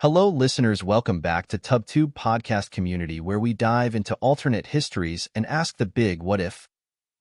Hello, listeners. Welcome back to TubTube podcast community, where we dive into alternate histories and ask the big what-if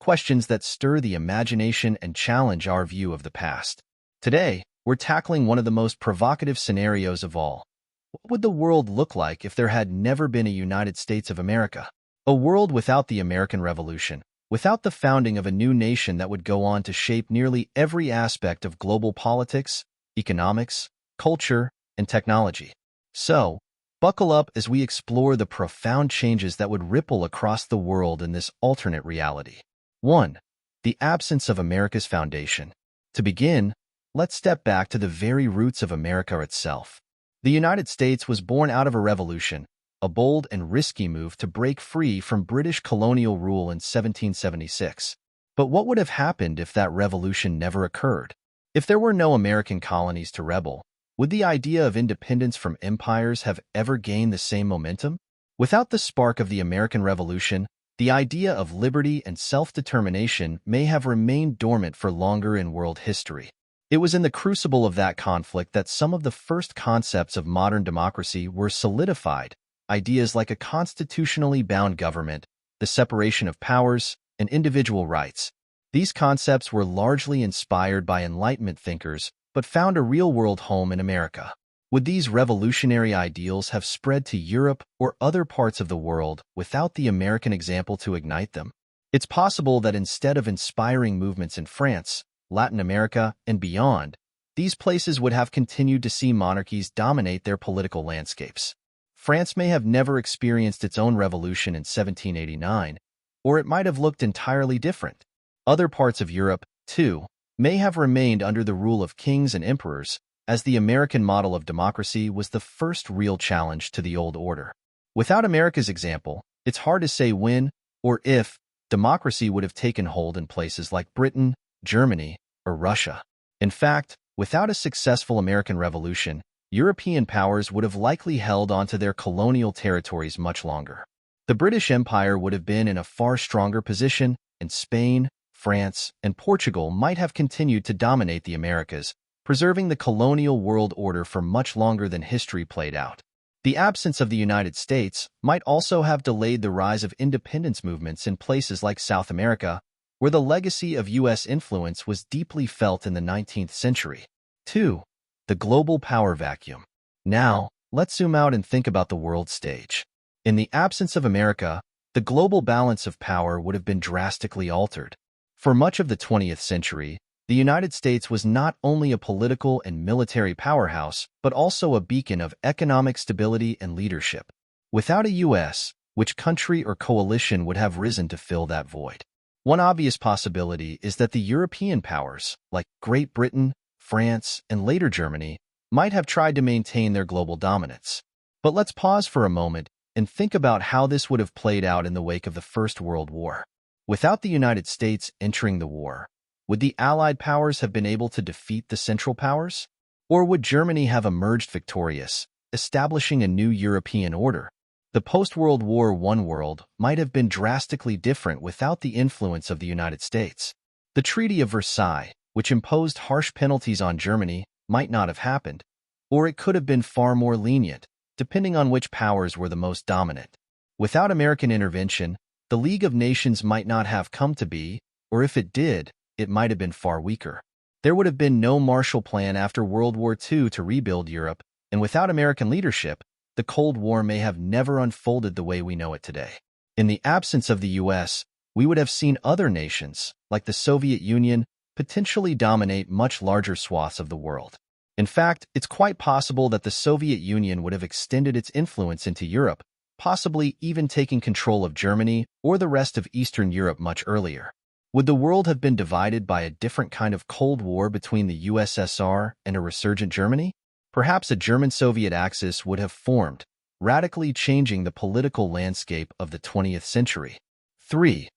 questions that stir the imagination and challenge our view of the past. Today, we're tackling one of the most provocative scenarios of all. What would the world look like if there had never been a United States of America? A world without the American Revolution, without the founding of a new nation that would go on to shape nearly every aspect of global politics, economics, culture, and technology. So, buckle up as we explore the profound changes that would ripple across the world in this alternate reality. 1. The absence of America's foundation. To begin, let's step back to the very roots of America itself. The United States was born out of a revolution, a bold and risky move to break free from British colonial rule in 1776. But what would have happened if that revolution never occurred? If there were no American colonies to rebel, would the idea of independence from empires have ever gained the same momentum? Without the spark of the American Revolution, the idea of liberty and self-determination may have remained dormant for longer in world history. It was in the crucible of that conflict that some of the first concepts of modern democracy were solidified, ideas like a constitutionally bound government, the separation of powers, and individual rights. These concepts were largely inspired by Enlightenment thinkers, but found a real-world home in America. Would these revolutionary ideals have spread to Europe or other parts of the world without the American example to ignite them? It's possible that instead of inspiring movements in France, Latin America, and beyond, these places would have continued to see monarchies dominate their political landscapes. France may have never experienced its own revolution in 1789, or it might have looked entirely different. Other parts of Europe, too, may have remained under the rule of kings and emperors, as the American model of democracy was the first real challenge to the old order. Without America's example, it's hard to say when or if democracy would have taken hold in places like Britain, Germany, or Russia. In fact, without a successful American Revolution, European powers would have likely held onto their colonial territories much longer. The British Empire would have been in a far stronger position, and Spain, France, and Portugal might have continued to dominate the Americas, preserving the colonial world order for much longer than history played out. The absence of the United States might also have delayed the rise of independence movements in places like South America, where the legacy of U.S. influence was deeply felt in the 19th century. 2. The global power vacuum. Now, let's zoom out and think about the world stage. In the absence of America, the global balance of power would have been drastically altered. For much of the 20th century, the United States was not only a political and military powerhouse, but also a beacon of economic stability and leadership. Without a U.S., which country or coalition would have risen to fill that void? One obvious possibility is that the European powers, like Great Britain, France, and later Germany, might have tried to maintain their global dominance. But let's pause for a moment and think about how this would have played out in the wake of the First World War. Without the United States entering the war, would the Allied powers have been able to defeat the Central Powers? Or would Germany have emerged victorious, establishing a new European order? The post-World War I world might have been drastically different without the influence of the United States. The Treaty of Versailles, which imposed harsh penalties on Germany, might not have happened, or it could have been far more lenient, depending on which powers were the most dominant. Without American intervention, the League of Nations might not have come to be, or if it did, it might have been far weaker. There would have been no Marshall Plan after World War II to rebuild Europe, and without American leadership, the Cold War may have never unfolded the way we know it today. In the absence of the U.S., we would have seen other nations, like the Soviet Union, potentially dominate much larger swaths of the world. In fact, it's quite possible that the Soviet Union would have extended its influence into Europe, possibly even taking control of Germany or the rest of Eastern Europe much earlier. Would the world have been divided by a different kind of Cold War between the USSR and a resurgent Germany? Perhaps a German-Soviet axis would have formed, radically changing the political landscape of the 20th century. 3.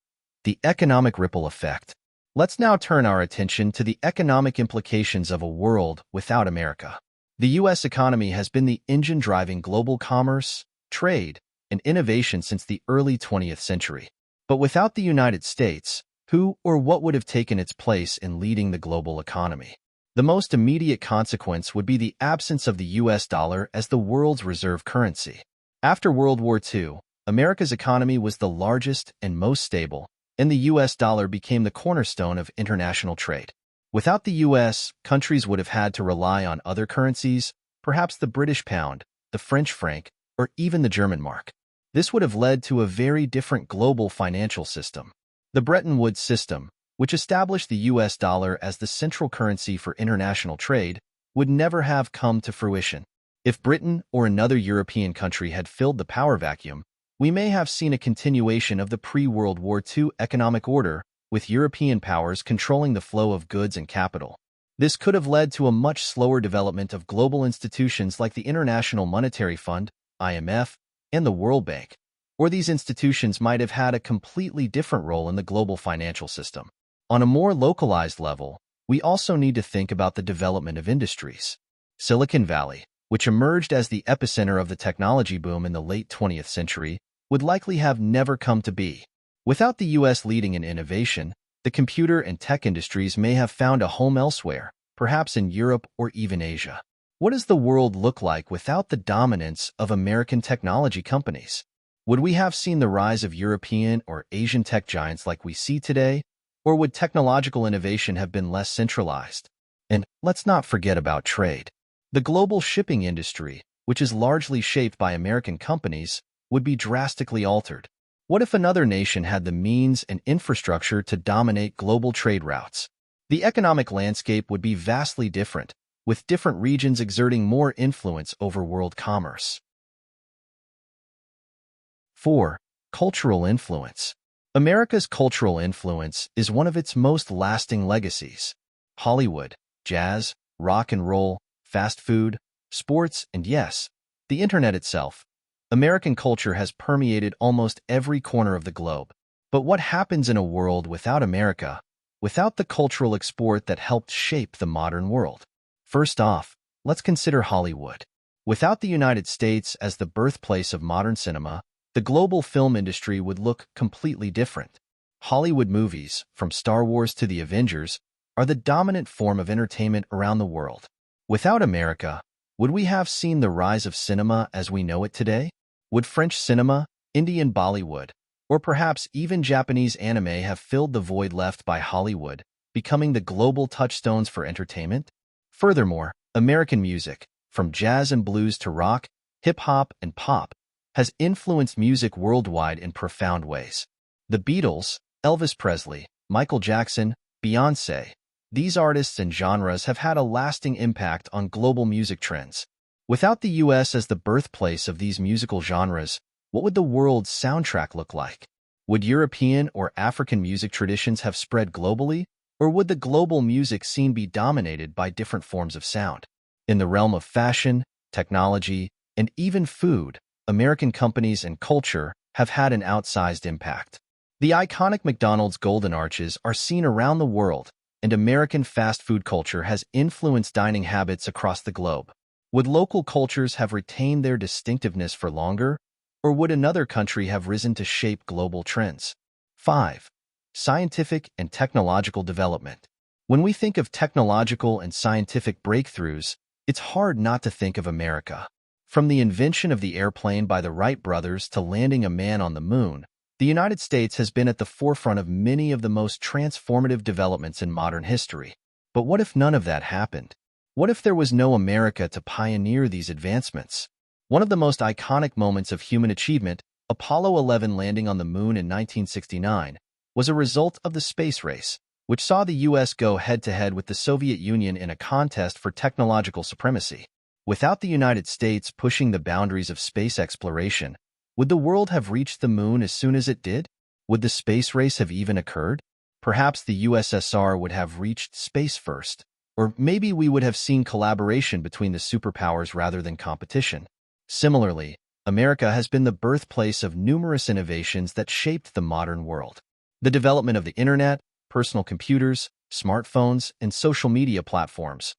The economic ripple effect. Let's now turn our attention to the economic implications of a world without America. The U.S. economy has been the engine driving global commerce, trade, and innovation since the early 20th century. But without the United States, who or what would have taken its place in leading the global economy? The most immediate consequence would be the absence of the US dollar as the world's reserve currency. After World War II, America's economy was the largest and most stable, and the US dollar became the cornerstone of international trade. Without the US, countries would have had to rely on other currencies, perhaps the British pound, the French franc, or even the German mark. This would have led to a very different global financial system. The Bretton Woods system, which established the US dollar as the central currency for international trade, would never have come to fruition. If Britain or another European country had filled the power vacuum, we may have seen a continuation of the pre-World War II economic order, with European powers controlling the flow of goods and capital. This could have led to a much slower development of global institutions like the International Monetary Fund, IMF, and the World Bank, or these institutions might have had a completely different role in the global financial system. On a more localized level, we also need to think about the development of industries. Silicon Valley, which emerged as the epicenter of the technology boom in the late 20th century, would likely have never come to be. Without the US leading in innovation, the computer and tech industries may have found a home elsewhere, perhaps in Europe or even Asia. What does the world look like without the dominance of American technology companies? Would we have seen the rise of European or Asian tech giants like we see today, or would technological innovation have been less centralized? And let's not forget about trade. The global shipping industry, which is largely shaped by American companies, would be drastically altered. What if another nation had the means and infrastructure to dominate global trade routes? The economic landscape would be vastly different, with different regions exerting more influence over world commerce. 4. Cultural influence. America's cultural influence is one of its most lasting legacies. Hollywood, jazz, rock and roll, fast food, sports, and yes, the internet itself. American culture has permeated almost every corner of the globe. But what happens in a world without America, without the cultural export that helped shape the modern world? First off, let's consider Hollywood. Without the United States as the birthplace of modern cinema, the global film industry would look completely different. Hollywood movies, from Star Wars to the Avengers, are the dominant form of entertainment around the world. Without America, would we have seen the rise of cinema as we know it today? Would French cinema, Indian Bollywood, or perhaps even Japanese anime have filled the void left by Hollywood, becoming the global touchstones for entertainment? Furthermore, American music, from jazz and blues to rock, hip-hop, and pop, has influenced music worldwide in profound ways. The Beatles, Elvis Presley, Michael Jackson, Beyoncé, these artists and genres have had a lasting impact on global music trends. Without the US as the birthplace of these musical genres, what would the world's soundtrack look like? Would European or African music traditions have spread globally, or would the global music scene be dominated by different forms of sound? In the realm of fashion, technology, and even food, American companies and culture have had an outsized impact. The iconic McDonald's Golden Arches are seen around the world, and American fast food culture has influenced dining habits across the globe. Would local cultures have retained their distinctiveness for longer, or would another country have risen to shape global trends? 5. Scientific and technological development. When we think of technological and scientific breakthroughs, it's hard not to think of America. From the invention of the airplane by the Wright brothers to landing a man on the moon, the United States has been at the forefront of many of the most transformative developments in modern history. But what if none of that happened? What if there was no America to pioneer these advancements? One of the most iconic moments of human achievement, Apollo 11 landing on the moon in 1969, was a result of the space race, which saw the U.S. go head-to-head with the Soviet Union in a contest for technological supremacy. Without the United States pushing the boundaries of space exploration, would the world have reached the moon as soon as it did? Would the space race have even occurred? Perhaps the USSR would have reached space first. Or maybe we would have seen collaboration between the superpowers rather than competition. Similarly, America has been the birthplace of numerous innovations that shaped the modern world. The development of the internet, personal computers, smartphones, and social media platforms.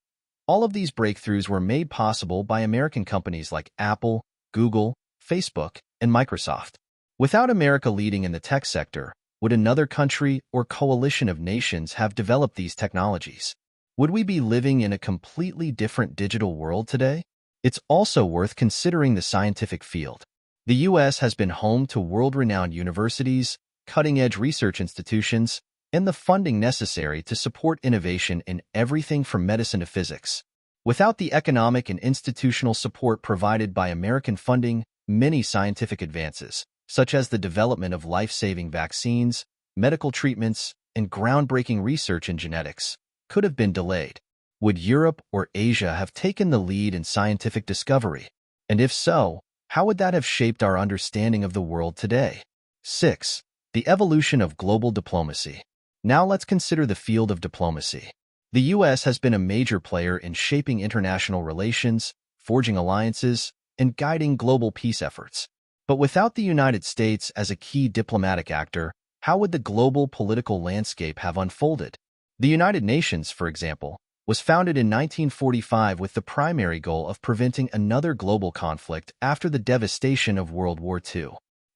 All of these breakthroughs were made possible by American companies like Apple, Google, Facebook, and Microsoft. Without America leading in the tech sector, would another country or coalition of nations have developed these technologies? Would we be living in a completely different digital world today? It's also worth considering the scientific field. The U.S. has been home to world-renowned universities, cutting-edge research institutions, and the funding necessary to support innovation in everything from medicine to physics. Without the economic and institutional support provided by American funding, many scientific advances, such as the development of life-saving vaccines, medical treatments, and groundbreaking research in genetics, could have been delayed. Would Europe or Asia have taken the lead in scientific discovery? And if so, how would that have shaped our understanding of the world today? 6. The evolution of global diplomacy. Now let's consider the field of diplomacy. The U.S. has been a major player in shaping international relations, forging alliances, and guiding global peace efforts. But without the United States as a key diplomatic actor, how would the global political landscape have unfolded? The United Nations, for example, was founded in 1945 with the primary goal of preventing another global conflict after the devastation of World War II.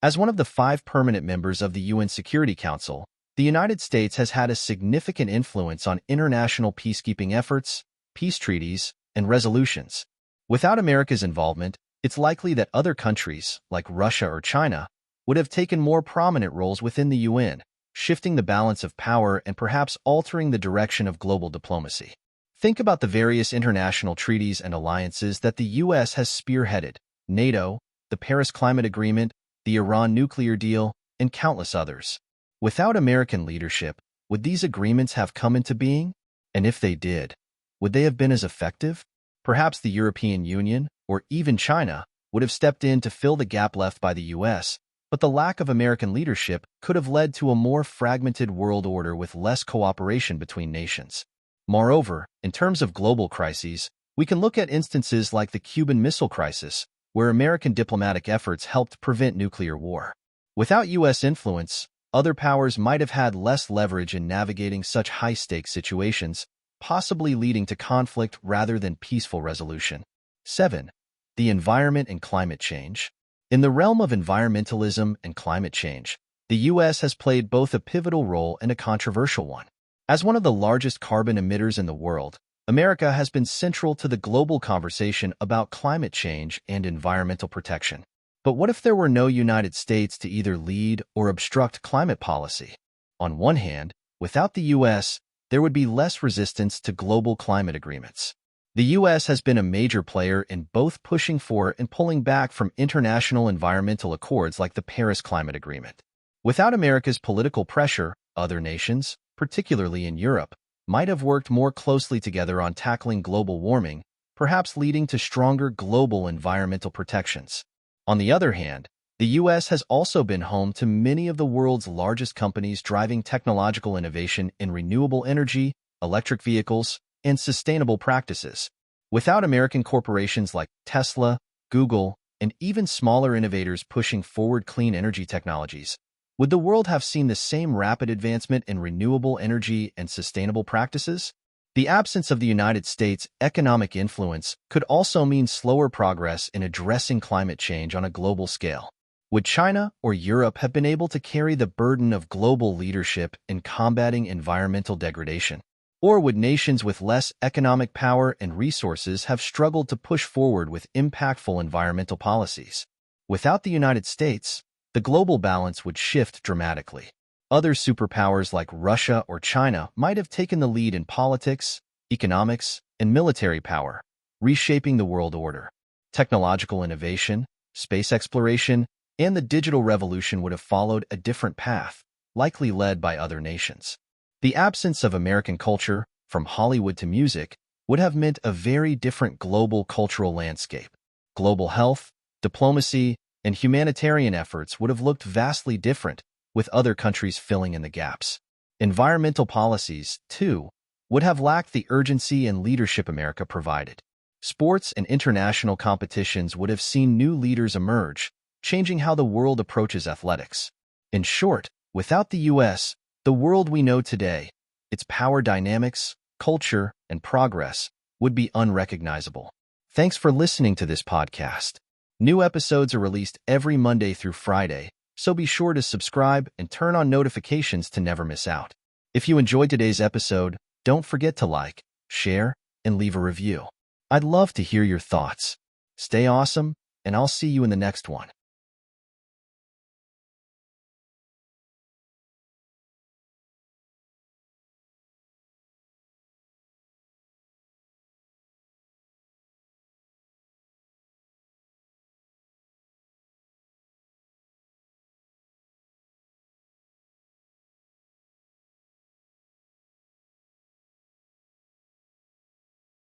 As one of the 5 permanent members of the UN Security Council, the United States has had a significant influence on international peacekeeping efforts, peace treaties, and resolutions. Without America's involvement, it's likely that other countries, like Russia or China, would have taken more prominent roles within the UN, shifting the balance of power and perhaps altering the direction of global diplomacy. Think about the various international treaties and alliances that the U.S. has spearheaded: NATO, the Paris Climate Agreement, the Iran nuclear deal, and countless others. Without American leadership, would these agreements have come into being? And if they did, would they have been as effective? Perhaps the European Union, or even China, would have stepped in to fill the gap left by the U.S., but the lack of American leadership could have led to a more fragmented world order with less cooperation between nations. Moreover, in terms of global crises, we can look at instances like the Cuban Missile Crisis, where American diplomatic efforts helped prevent nuclear war. Without U.S. influence, other powers might have had less leverage in navigating such high-stakes situations, possibly leading to conflict rather than peaceful resolution. 7. The environment and climate change. In the realm of environmentalism and climate change, the U.S. has played both a pivotal role and a controversial one. As one of the largest carbon emitters in the world, America has been central to the global conversation about climate change and environmental protection. But what if there were no United States to either lead or obstruct climate policy? On one hand, without the U.S., there would be less resistance to global climate agreements. The U.S. has been a major player in both pushing for and pulling back from international environmental accords like the Paris Climate Agreement. Without America's political pressure, other nations, particularly in Europe, might have worked more closely together on tackling global warming, perhaps leading to stronger global environmental protections. On the other hand, the U.S. has also been home to many of the world's largest companies driving technological innovation in renewable energy, electric vehicles, and sustainable practices. Without American corporations like Tesla, Google, and even smaller innovators pushing forward clean energy technologies, would the world have seen the same rapid advancement in renewable energy and sustainable practices? The absence of the United States' economic influence could also mean slower progress in addressing climate change on a global scale. Would China or Europe have been able to carry the burden of global leadership in combating environmental degradation? Or would nations with less economic power and resources have struggled to push forward with impactful environmental policies? Without the United States, the global balance would shift dramatically. Other superpowers like Russia or China might have taken the lead in politics, economics, and military power, reshaping the world order. Technological innovation, space exploration, and the digital revolution would have followed a different path, likely led by other nations. The absence of American culture, from Hollywood to music, would have meant a very different global cultural landscape. Global health, diplomacy, and humanitarian efforts would have looked vastly different, with other countries filling in the gaps. Environmental policies, too, would have lacked the urgency and leadership America provided. Sports and international competitions would have seen new leaders emerge, changing how the world approaches athletics. In short, without the U.S., the world we know today, its power dynamics, culture, and progress, would be unrecognizable. Thanks for listening to this podcast. New episodes are released every Monday through Friday, so be sure to subscribe and turn on notifications to never miss out. If you enjoyed today's episode, don't forget to like, share, and leave a review. I'd love to hear your thoughts. Stay awesome, and I'll see you in the next one.